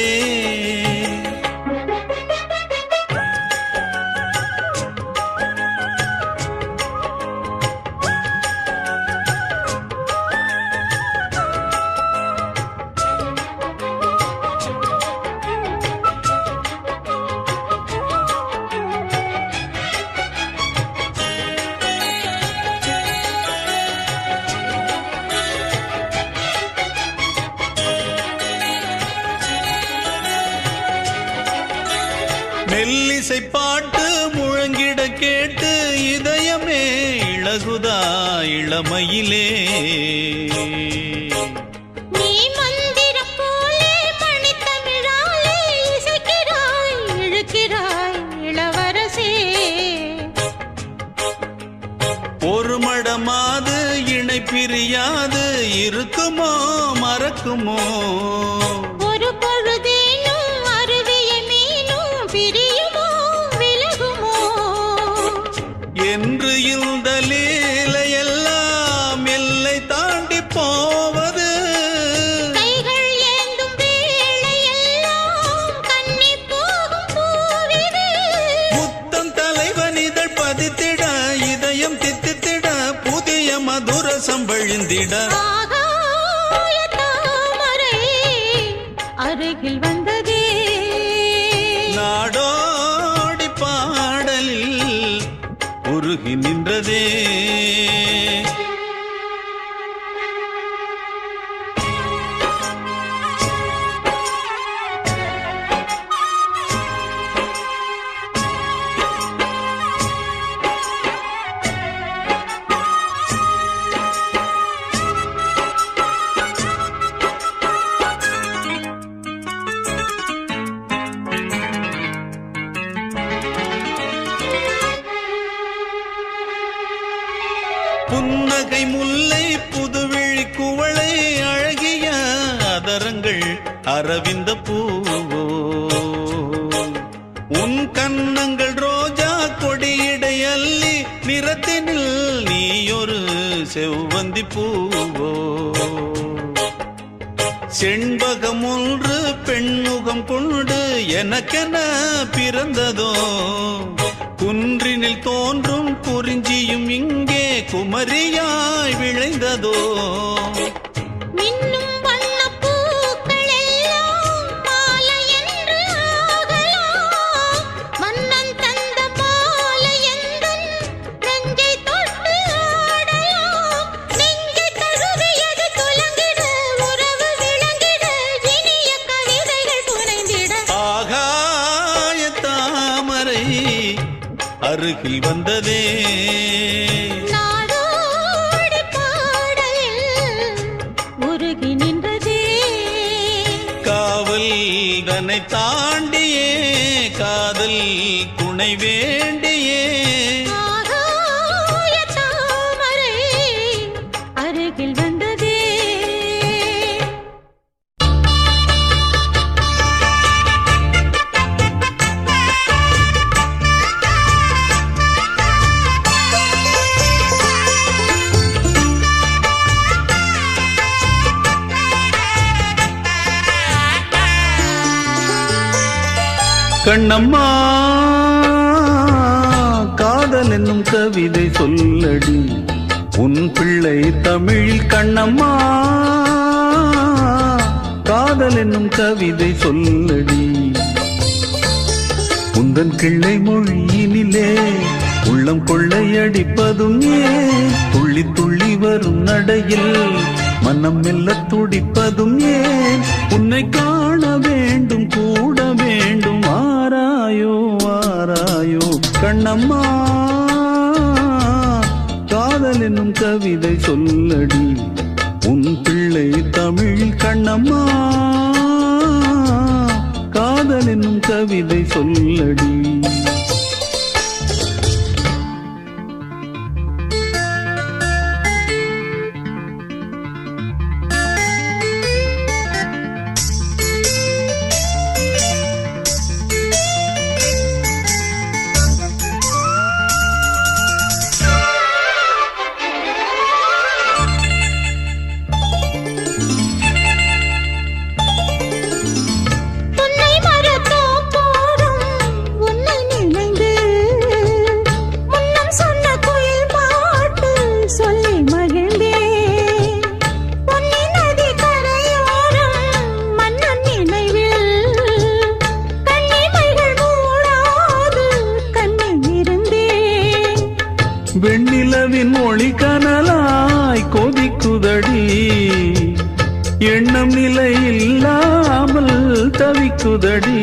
மெல்லிசை பாட்டு முழங்கிட கேட்டு இதயமே இளகுதா இளமையிலே. நீ மந்திரம் போலே மணித்தமிழாலே இசைக்கிறாய் இழுக்கிறாய் இளவரசே. ஒரு மடமாது இணை பிரியாது இருக்குமோ மறக்குமோ. ஒரு பொழுதேனும் அருவிய மீனும் பிரியுமோ விலகுமோ. என்று இந்த லீலையெல்லாம் எல்லை தாண்டி போவது. கைகள் ஏந்தும் வேளையெல்லாம் கண்ணி போகும் பூவிது. முத்தம் தலைவன் இதழ் பதித்திட இதயம் தித்தித்திட புதிய மதுர சம்பழிந்திட. ஆகாய தாமரை அருகில் வந்ததே. நாடோடி பாடலில் உருகி நின்றதே. புன்னகை முல்லை புதுவிழி குவளை அழகிய அதரங்கள் அரவிந்த பூவோ. உன் கன்னங்கள் ரோஜா கொடியிடை அள்ளி நிறத்தினில் நீயொரு செவ்வந்தி பூவோ. செண்பகம் ஒன்று பெண்முகம் கொண்டு எனக்கென பிறந்ததோ. குன்றினில் தோன்றும் குறிஞ்சியும் இங்கே குமரியாய் விளைந்ததோ. மின்னும் வண்ணப் பூக்கள் எல்லாம் மாலை என்று ஆகலாம். மன்னன் தந்த மாலை எந்தன் நெஞ்சை தொட்டு ஆடலாம். நெஞ்சை தழுவியது துலங்கிட உறவு விளங்கிட இனிய கவிதைகள் புனைந்திட. ஆகாய தாமரை அருகில் வந்ததே. நாடோடி பாடலில் உருகி நின்றதே. காவல் தன்னை தாண்டியே காதல் துணை வேண்டியே. ஆகாய தாமரை அருகில் வந்ததே. கண்ணம்மா காதல் என்னும் கவிதை சொல்லடி உன் பிள்ளை தமிழில். கண்ணம்மா காதல் என்னும் கவிதை சொல்லடி. உந்தன் கிள்ளை மொழியினிலே உள்ளம் கொள்ளையடிப்பதும் ஏன். துள்ளி துள்ளி வரும் நடையில் மனம் மெல்ல துடிப்பதும் ஏன். உன்னை காண வேண்டும் கூட வேண்டும் ஆராயோ ஆராயோ. கண்ணம்மா காதல் என்னும் கவிதை சொல்லடி உன் பிள்ளை தமிழில். கண்ணம்மா காதல் என்னும் கவிதை சொல்லடி. வெண்ணிலவின் ஒளி கனலாய் கொதிக்குதடி எண்ணம் நிலை இல்லாமல் தவிக்குதடி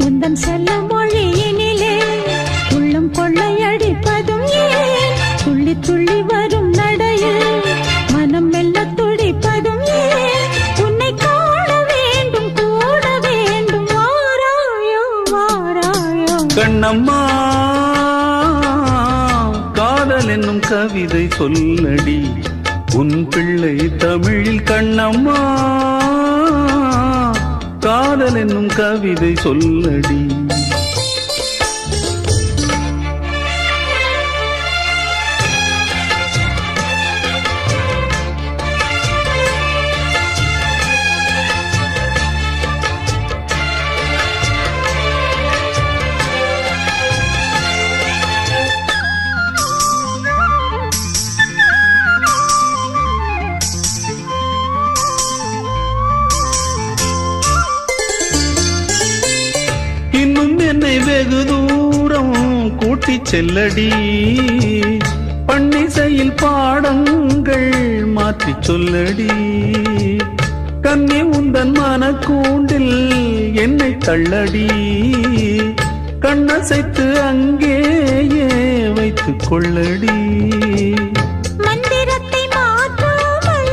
உந்தன் செல்ல மொழியினிலே உள்ளம் கொள்ளையடிப்பதும் ஏன் துள்ளி துள்ளி வரும் நடையில் மனம் மெல்ல துடிப்பதும் ஏன் உன்னை காண வேண்டும் கூட வேண்டும் வாராயோ வாராயோ கண்ணம்மா காதல் என்னும் கவிதை சொல்லடி உன் பிள்ளை தமிழில் கண்ணம்மா காதல் என்னும் கவிதை சொல்லடி இன்னும் என்னை வெகு தூரம் கூட்டிச் செல்லடி பன்னிசையில் பாடங்கள் மாற்றிச் சொல்லடி கண்ணி உந்தன் மனக்கூண்டில் என்னை தள்ளடி கண்ணசைத்து அங்கேயே வைத்துக் கொள்ளடி மந்திரத்தை மாற்றாமல்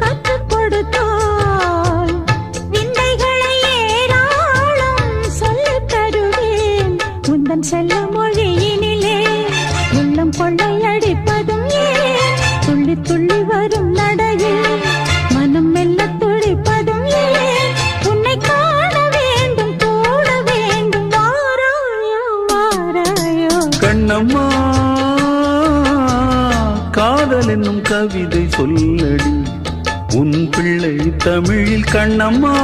கற்றுக் கொடுத்தால் விந்தைகளை ஏராளம் சொல்லித் தருவேன் உந்தன் செல்ல மொழியினிலே உள்ளம் கொள்ளையடிப்பதும் ஏன் துள்ளி துள்ளி வரும் நடையில் மனம் மெல்ல துடிப்பதும் ஏன் உன்னை காண வேண்டும் கூட வேண்டும் வாராயோ வாராயோ கண்ணம்மா காதல் என்னும் கவிதை சொல்லடி உன் பிள்ளை தமிழில் கண்ணம்மா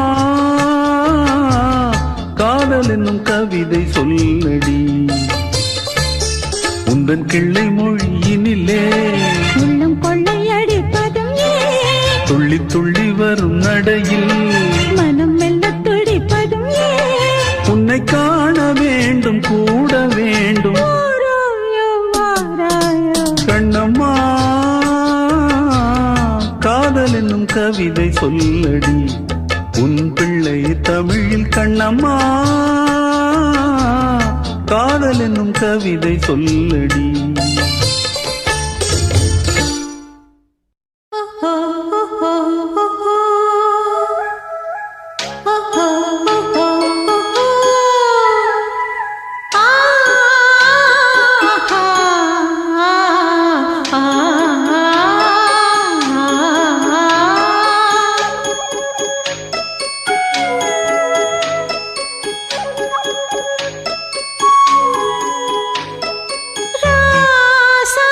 காதல் என்னும் கவிதை சொல்லடி உந்தன் கிள்ளை மொழியினிலே உள்ளம் கொள்ளையடிப்பதும் ஏன் துள்ளி துள்ளி வரும் நடையில் மனம் மெல்ல துடிப்பதும் ஏன் உன்னை காண வேண்டும் கூட வேண்டும் வாராயோ வாராயோ கண்ணம்மா காதல் என்னும் கவிதை சொல்லடி உன் பிள்ளை தமிழில் கண்ணம்மா காதல் என்னும் கவிதை சொல்லடி ராசா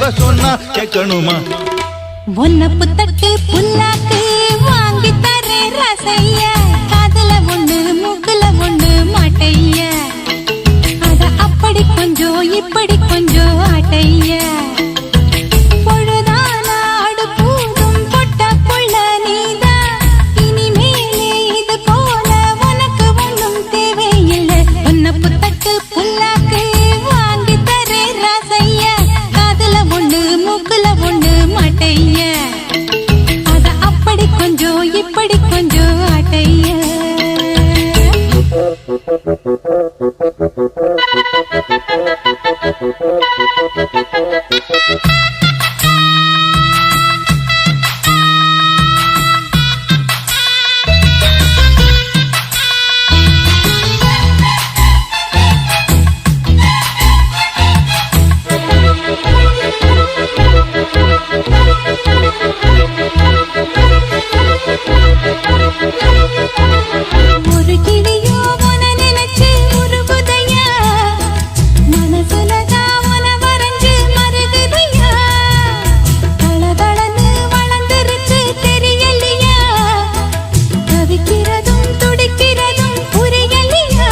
இவ சொன்னா கேட்கணுமா? ஒன்ன புத்தட்டு புல்லாக்கு வாங்கி தரே ரசைய, காதுல ஒண்ணு மூக்குல ஒண்ணு மாட்டைய, அத அப்படி கொஞ்சம் இப்படி கொஞ்சம் ஆட்டைய. பொழுதானா அடுப்பூதும் பொட்ட புள்ள நீதான், இனிமேலே இது போல உனக்கு ஒண்ணும் தேவையில்லை. ஒன்ன புத்தட்டு புல்லாக்கு வாங்கி தரே ரசைய, காதுல ஒண்ணு மூக்குல ஒண்ணு மாட்டைய, அத அப்படி கொஞ்சம் இப்படி கொஞ்சம் ஆட்டைய. ஒரு கிளியோ உன நினைச்சு உருகுதையா, மனசுலதா உன வரைஞ்சு மருகுதையா, தளதளன்னு வளர்ந்துருச்சு தெரியலையா, தவிக்கிறதும் துடிக்கிறதும் புரியலையா.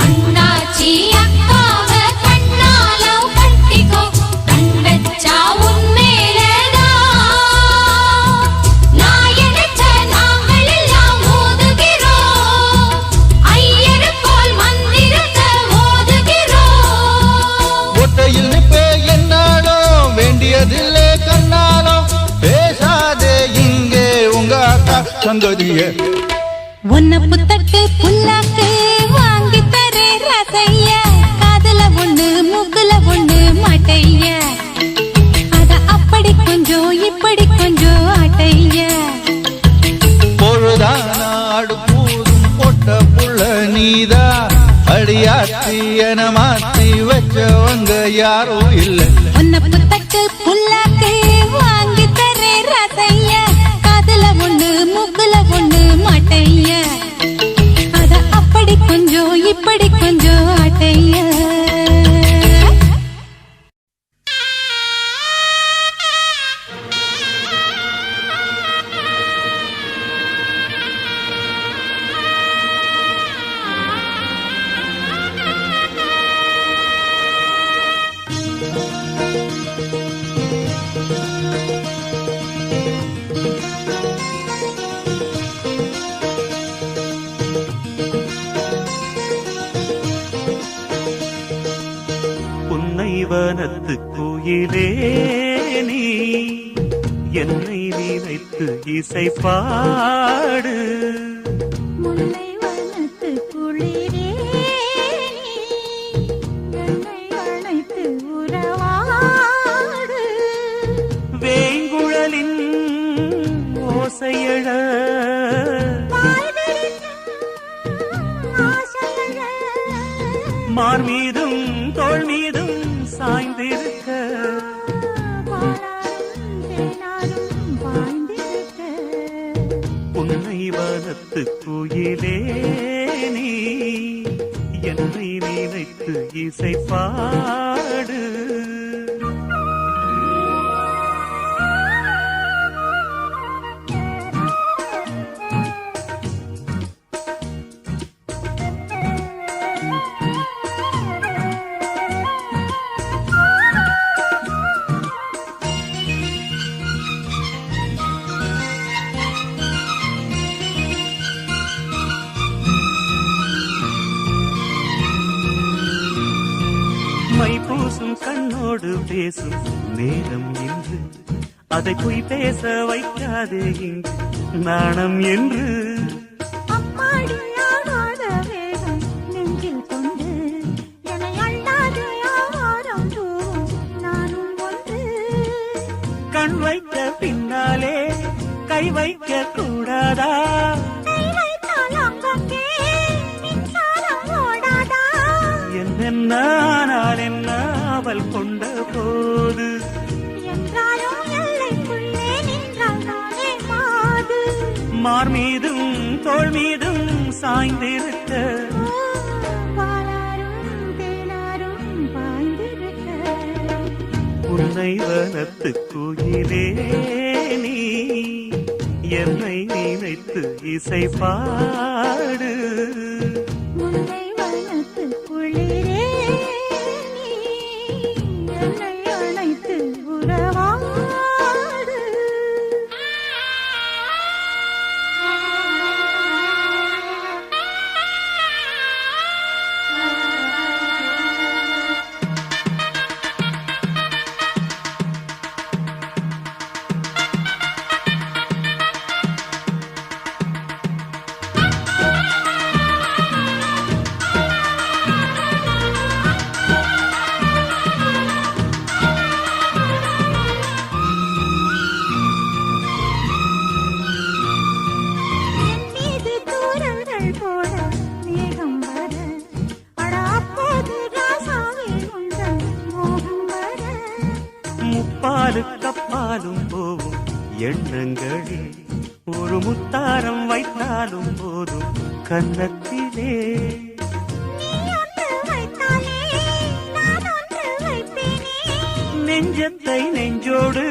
அண்ணாச்சி அக்காவ கண்ணால கட்டிக்கோ, கண் வச்சா உன்மேலதான் நான் எடுத்த நாங்கள் எல்லாம் மோதுகிறோம், ஐயரு போல் மந்திரத்தை ஓதுகிறோம். ஒட்டையில் நிப்பே என்னாலும் வேண்டியதில்லை கண்ணாலும், பேசாதே இங்கே உங்க அக்கா சங்கதிய. ஒன்ன புத்தட்டு புல்லாக்கு வாங்கி தரே ரசைய, காதுல ஒண்ணு மூக்குல ஒண்ணு மாட்டைய, அத அப்படி கொஞ்சம் இப்படி கொஞ்சம் ஆட்டைய. பொழுதானாடு பூதும் பொட்ட புள்ள நீதா, அடியாத்தி என மாத்தி வச்சவங்க யாரும் இல்லை. ஒன்ன புத்தட்டு புல்லாக்கு வாங்கி தரே ரசைய, காதுல ஒண்ணு மூக்குல ஒண்ணு மாட்டைய, அத அப்படி கொஞ்சம் இப்படி கொஞ்சம் ஆட்டைய. புன்னைவனத்து கோயிலே நீ என்னை நினைத்து இசை பாடு, முல்லை வனத்து குளிரே நீ என்னை அழைத்து உறவாடு, வேங்குழலின் ஓசையழ மார் மீதும் தோள் மீதும் சாய்ந்திருக்க, புன்னைவனத்து கோயிலே நீ என்னை நினைத்து இசை பாடு. மை பூசும் கண்ணோடு பேசும் நேரம் என்று, அதை பொய் பேச வைக்காதே இங்கு நாணம் என்று. அம்மாடியாகாத வேகம் நெஞ்சில் கொண்டு என்னை அள்ளாதே ஆவாரம் தூவும் நானும் ஒன்று. கண் வைத்த பின்னாலே கை வைக்க கூடாதா, கை வைத்தால் அங்கங்கே மின்சாரம் ஓடாதா, என்னென்னால் என்ன அவள் கொண்ட போது, என்றாலும் எல்லைக்குள்ளே நின்றால் நானே மாது. மார் மீதும் தோள் மீதும் சாய்ந்திருக்க, பாலாரும் தேனாரும் பாய்ந்திருக்க, உன்னை வனத்து குயிலே நீ என்னை நினைத்து இசை பாடு முல்லை வனத்து குளிரே நீ என்னை அழைத்து உறவாடு கப்பாலும் போவும் எண்ணங்களில் ஒரு முத்தாரம் வைத்தாலும் போதும் கன்னத்திலே நெஞ்சத்தை நெஞ்சோடு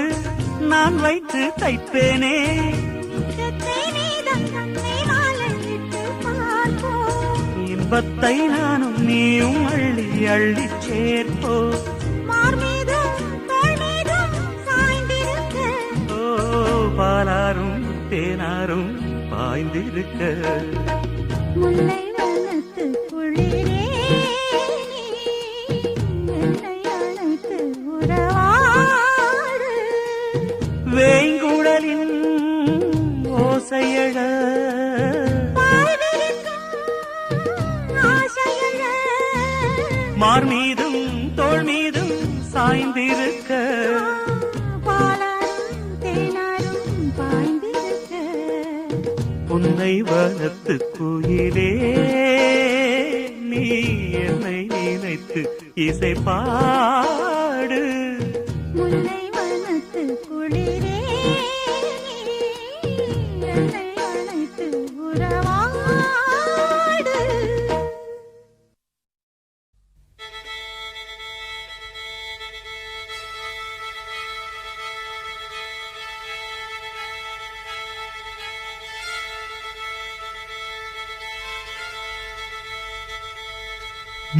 நான் வைத்து தைப்பேனே இன்பத்தை நானும் நீயும் அள்ளி அள்ளி சேர்ப்போ பாலாரும் தேனாரும் பாய்ந்திருக்க முல்லை வனத்து குளிரே என்னை அழைத்து உறவாடு வேங்குழலின் ஓசையழ மார் மீதும் தோள் மீதும் சாய்ந்திருக்க உன்னை வனத்து குயிலே நீ என்னை நினைத்து இசை பாடு முல்லை வனத்து குளிரே என்னை அழைத்து உறவாடு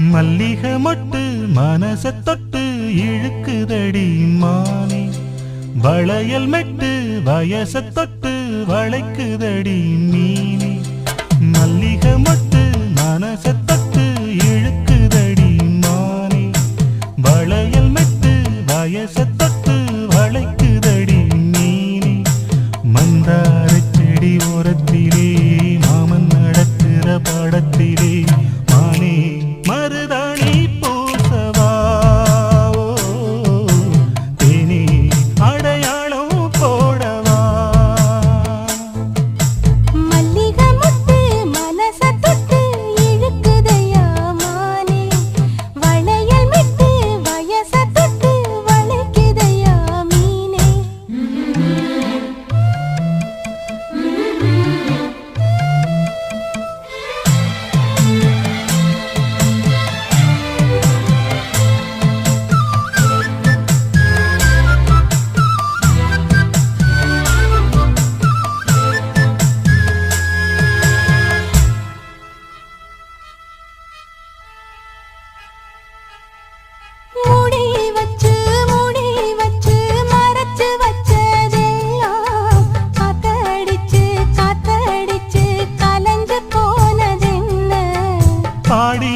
மல்லிகை மொட்டு மனச தொட்டு இழுக்குதடி மானே வளையல் மெட்டு வயச தொட்டு வளைக்குதடி மீனே மல்லிகை மொட்டு மனச தொட்டு இழுக்குதடி மானே வளையல் மெட்டு வயச தொட்டு வளைக்குதடி மீனே மந்தார செடி ஓரத்திலே மாமன் நடக்கிற படத்திலே மானே மருதாணி பூசவா தேனி அடையாளம் போடவா மல்லிகை முட்டு மனச தொட்டு இழுக்குதையா மானே வளையல் மிட்டு வயச தொட்டு வளைக்குதையா மீனே மூடி வச்சு மறைச்சு வச்சதெல்லாம் காத்தடிச்சு கலஞ்சு போனதென்ன பாடி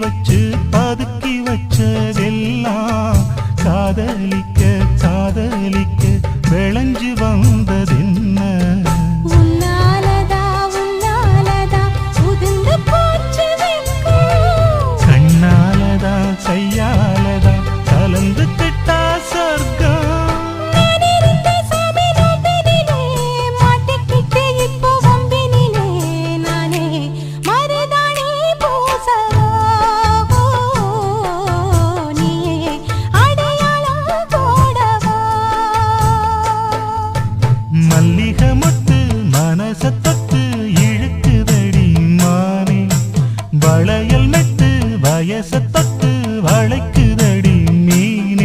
வச்சு பதுக்கி வச்சதெல்லாம் காதலிக்க விளைஞ்சு வந்ததென்ன உன்னாலதா உதிர்ந்து போச்சு வெட்கம் கண்ணாலதா கையாலதா கலந்து திட்டா சொர்க்கம் நான் இருந்த சாமி நோம்பினிலே மாட்டிக்கிட்டு இப்போ வம்பினிலே நானே மருதாணி பூசவா நீயே அடையாளம் போடவா மல்லிகை மொட்டு மனச தொட்டு இழுக்குதடி மானே வளையல் மெட்டு வயச தொட்டு வளைக்குதடி மீனே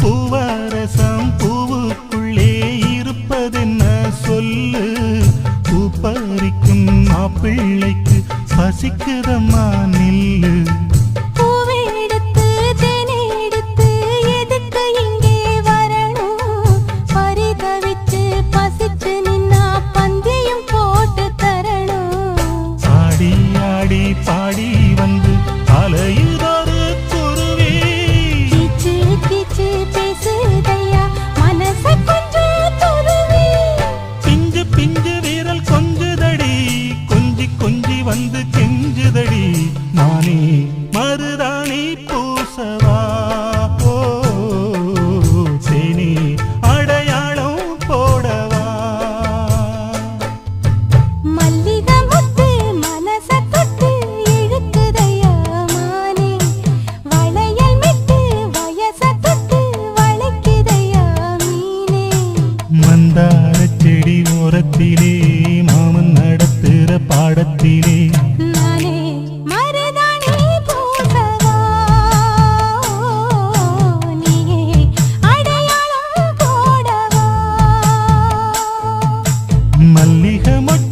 பூவரசம் பூவுக்குள்ளே இருப்பதென்ன சொல்லு பூ பறிக்கும் மாப்பிள்ளைக்கு பசிக்குதம்மா நில்லு பூவெடுத்து தேனெடுத்து எதுக்கு இங்கே வரணும் பரிதவிச்சு பசிச்சு நின்னா பந்தியும் போட்டு தரணும் ஆடி ஆடி பாடி வந்து அலையுதொரு குருவி கீச்சு கீச்சு பேசுதையா மனச கொஞ்சம் துருவி பிஞ்சு பிஞ்சு வீரல் கொஞ்சுதடி கொஞ்சி கொஞ்சி வந்து கெஞ்சுதடி நானே மருதாணி பூசவா ஓ சேனி அடையாளம் போடவா மல்லிகை முத்து மனச தொட்டு இழுக்குதையா மானே வளையல் மிட்டு வயச தொட்டு வளைக்குதையா மீனே மந்தார செடி ஓரத்திலே மாமன் நடத்துற பாடத்திலே நானே மருதாணி பூசவா நீயே அடையாளம் போடவா மல்லிகை மொட்டு